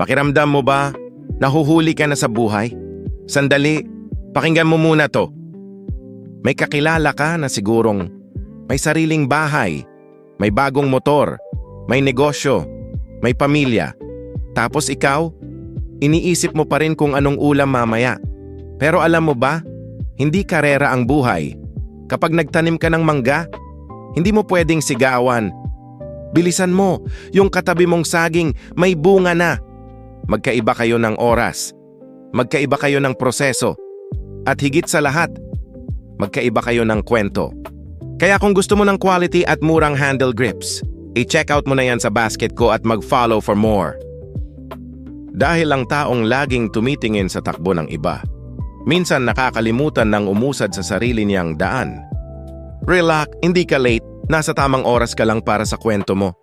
Pakiramdam mo ba, nahuhuli ka na sa buhay? Sandali, pakinggan mo muna to. May kakilala ka na sigurong may sariling bahay, may bagong motor, may negosyo, may pamilya. Tapos ikaw, iniisip mo pa rin kung anong ulam mamaya. Pero alam mo ba, hindi karera ang buhay. Kapag nagtanim ka ng mangga, hindi mo pwedeng sigawan. Bilisan mo, yung katabi mong saging may bunga na. Magkaiba kayo ng oras. Magkaiba kayo ng proseso. At higit sa lahat, magkaiba kayo ng kwento. Kaya kung gusto mo ng quality at murang handle grips, i-check out mo na yan sa basket ko at mag-follow for more. Dahil ang taong laging tumitingin sa takbo ng iba, minsan nakakalimutan ng umusad sa sarili niyang daan. Relax, hindi ka late, nasa tamang oras ka lang para sa kwento mo.